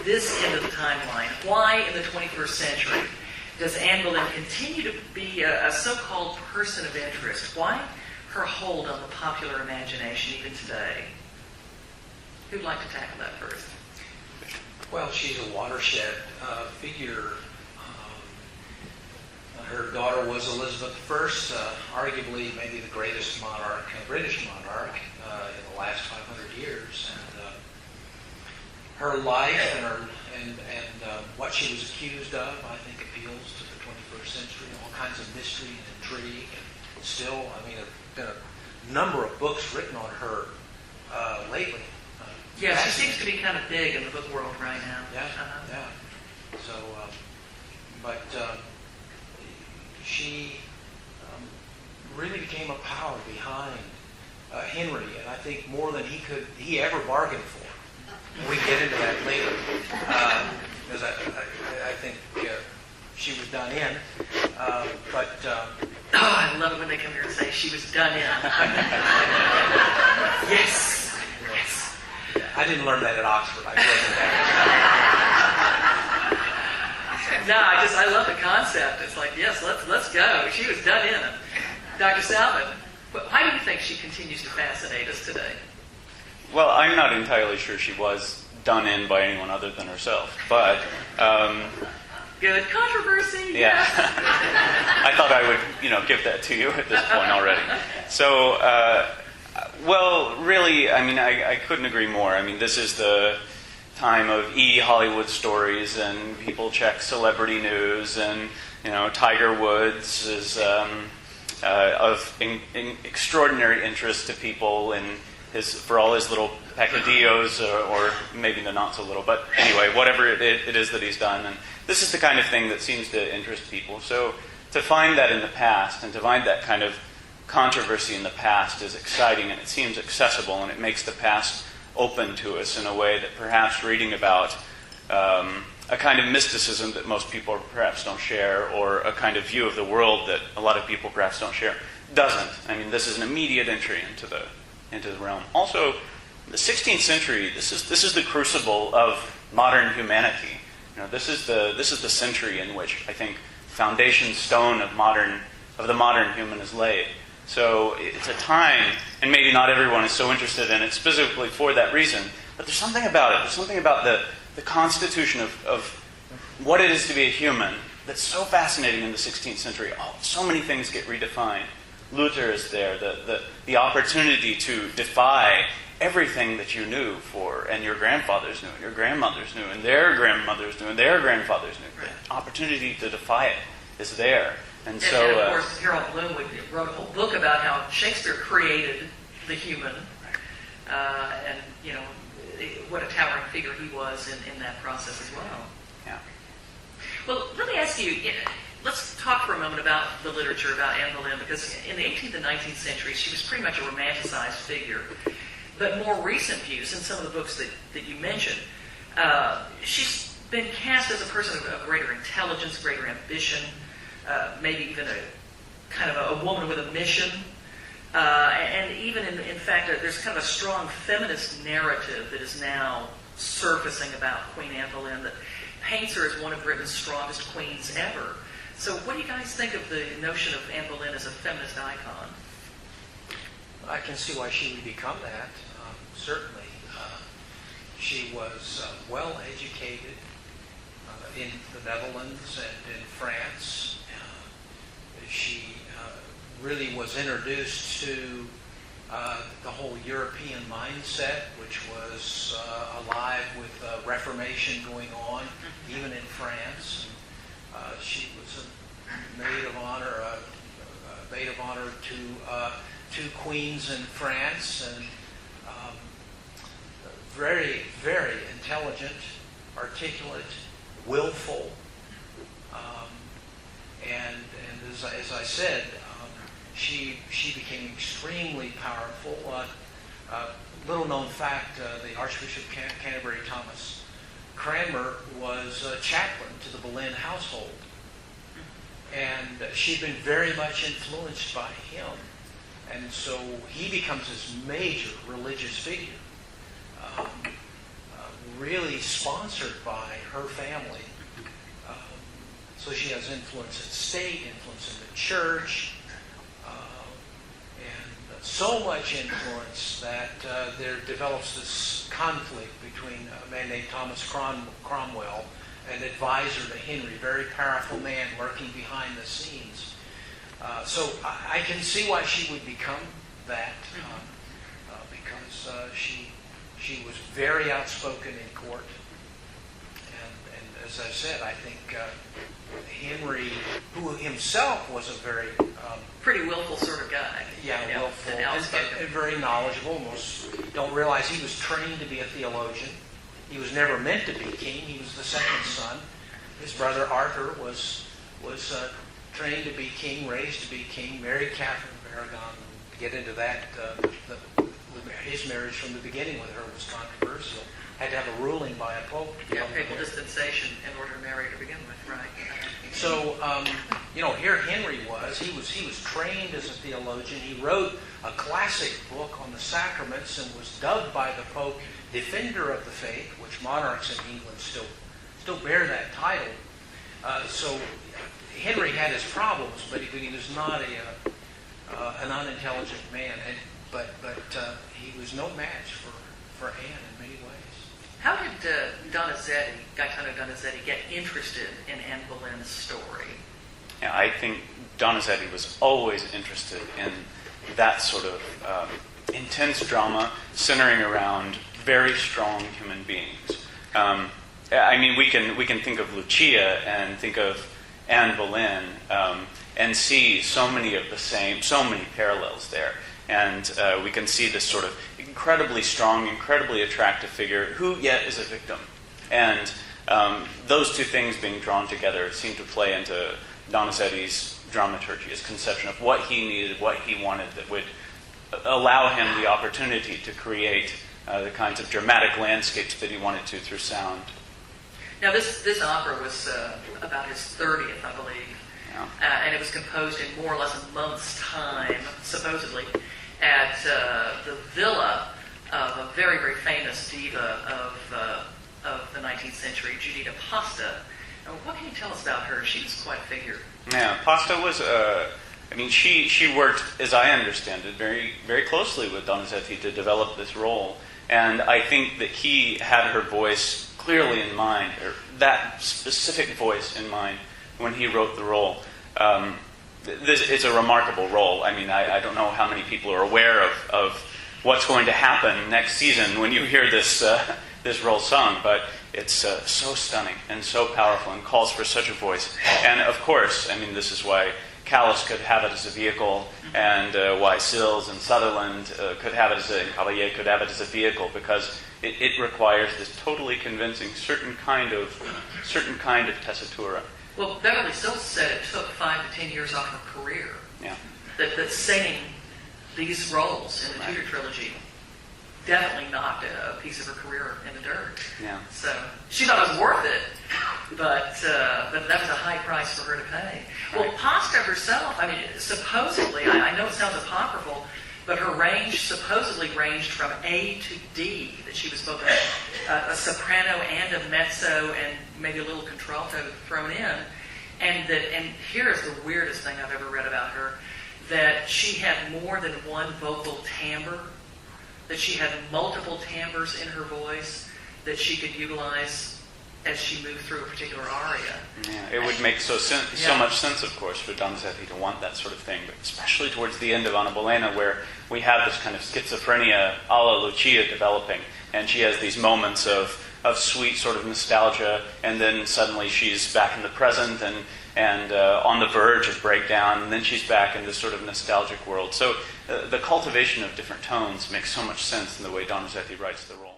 this end of the timeline, why in the 21st century does Anne Boleyn continue to be a so-called person of interest? Why her hold on the popular imagination even today? Who'd like to tackle that first? Well, she's a watershed figure. Her daughter was Elizabeth I, arguably maybe the greatest monarch, British monarch, in the last 500 years. And her life and what she was accused of, I think, appeals to the 21st century. All kinds of mystery and intrigue. And still, I mean, there have been a number of books written on her lately. Yeah, she seems to be kind of big in the book world right now. Yeah, yeah. So, but she really became a power behind Henry, and I think more than he ever bargained for. And we can get into that later, because I think she was done in. I love it when they come here and say she was done in. Yes. I didn't learn that at Oxford. I wasn't there. No, I love the concept. It's like, yes, let's go. She was done in. Dr. Salfen, why do you think she continues to fascinate us today? Well, I'm not entirely sure she was done in by anyone other than herself, but... Good controversy. Yeah. I thought I would, give that to you at this point already. So, well, really, I mean, I couldn't agree more. I mean, this is the time of Hollywood stories, and people check celebrity news, and, Tiger Woods is of extraordinary interest to people in for all his little peccadillos, or maybe not so little, but anyway, whatever it is that he's done. And this is the kind of thing that seems to interest people. So to find that in the past, and to find that kind of controversy in the past is exciting, and it seems accessible, and it makes the past open to us in a way that perhaps reading about a kind of mysticism that most people perhaps don't share, or a kind of view of the world that a lot of people perhaps don't share, doesn't. I mean, this is an immediate entry into the realm. Also, the 16th century, this is the crucible of modern humanity. This is the century in which I think foundation stone of the modern human is laid. So it's a time, and maybe not everyone is so interested in it specifically for that reason, but there's something about it. There's something about the constitution of what it is to be a human that's so fascinating in the 16th century. So many things get redefined. Luther is there, the opportunity to defy everything that you knew and your grandfathers knew, and your grandmothers knew, and their grandmothers knew, and their grandfathers knew. The opportunity to defy it is there. And so, of course, Harold Bloom wrote a whole book about how Shakespeare created the human, and what a towering figure he was in that process as well. Yeah. Well, let me ask you. Let's talk for a moment about the literature about Anne Boleyn, because in the 18th and 19th centuries, she was pretty much a romanticized figure. But more recent views, in some of the books that you mentioned, she's been cast as a person of greater intelligence, greater ambition, maybe even a kind of a woman with a mission. And even, in fact, there's kind of a strong feminist narrative that is now surfacing about Queen Anne Boleyn that paints her as one of Britain's strongest queens ever. So what do you guys think of the notion of Anne Boleyn as a feminist icon? I can see why she would become that, certainly. She was well educated in the Netherlands and in France. She really was introduced to the whole European mindset, which was alive with Reformation going on, even in France. She was a maid of honor to two queens in France, and very, very intelligent, articulate, willful, and as I said, she became extremely powerful. Little known fact: the Archbishop of Canterbury, Thomas Cranmer, was a chaplain to the Boleyn household, and she'd been very much influenced by him, and so he becomes this major religious figure. really sponsored by her family. So she has influence in state, influence in the church, and so much influence that there develops this conflict between a man named Thomas Cromwell, an advisor to Henry, very powerful man working behind the scenes. So I can see why she would become that, because she was very outspoken in court. And as I said, I think Henry, who himself was a very pretty willful sort of guy. Yeah, willful and very knowledgeable. Most don't realize he was trained to be a theologian. He was never meant to be king. He was the second son. His brother Arthur was trained to be king, raised to be king, married Catherine of Aragon. To get into that, his marriage from the beginning with her was controversial. Had to have a ruling by a pope. Yeah, papal dispensation in order to marry to begin with, right? So, here Henry was. He was trained as a theologian. He wrote a classic book on the sacraments and was dubbed by the Pope Defender of the Faith, which monarchs in England still bear that title. So Henry had his problems, but he was not an unintelligent man. But he was no match for Anne in many ways. How did Gaetano Donizetti get interested in Anne Boleyn's story? Yeah, I think Donizetti was always interested in that sort of intense drama centering around very strong human beings. We can think of Lucia and think of Anne Boleyn and see so many parallels there. And we can see this sort of incredibly strong, incredibly attractive figure who yet is a victim. And those two things being drawn together seem to play into Donizetti's dramaturgy, his conception of what he needed, what he wanted that would allow him the opportunity to create the kinds of dramatic landscapes that he wanted to through sound. Now, this opera was about his 30th, I believe. Yeah. And it was composed in more or less a month's time, supposedly, at the villa of a very, very famous diva of the 19th century, Giuditta Pasta. Now, what can you tell us about her? She was quite a figure. Yeah, Pasta was, she worked, as I understand it, very, very closely with Donizetti to develop this role. And I think that he had her voice clearly in mind, or that specific voice in mind, when he wrote the role. It's a remarkable role. I don't know how many people are aware of what's going to happen next season when you hear this role sung, but it's so stunning and so powerful and calls for such a voice. And of course, this is why Callis could have it as a vehicle, and why Sills and Sutherland could have it and Cavalier could have it as a vehicle, because it requires this totally convincing certain kind of tessitura. Well, Beverly Sills said it took 5 to 10 years off her career. Yeah. That singing these roles in the Tudor trilogy definitely knocked a piece of her career in the dirt. Yeah. So she thought it was worth it, but that was a high price for her to pay. Well, Pasta herself, supposedly, I know it sounds apocryphal, but her range supposedly ranged from A to D, that she was both a soprano and a mezzo and maybe a little contralto thrown in. And here is the weirdest thing I've ever read about her, that she had more than one vocal timbre, that she had multiple timbres in her voice that she could utilize as she moved through a particular aria. Yeah, it would make so much sense, of course, for Donizetti to want that sort of thing, but especially towards the end of Anna Bolena, where we have this kind of schizophrenia a la Lucia developing, and she has these moments of sweet sort of nostalgia, and then suddenly she's back in the present and on the verge of breakdown, and then she's back in this sort of nostalgic world. So the cultivation of different tones makes so much sense in the way Donizetti writes the role.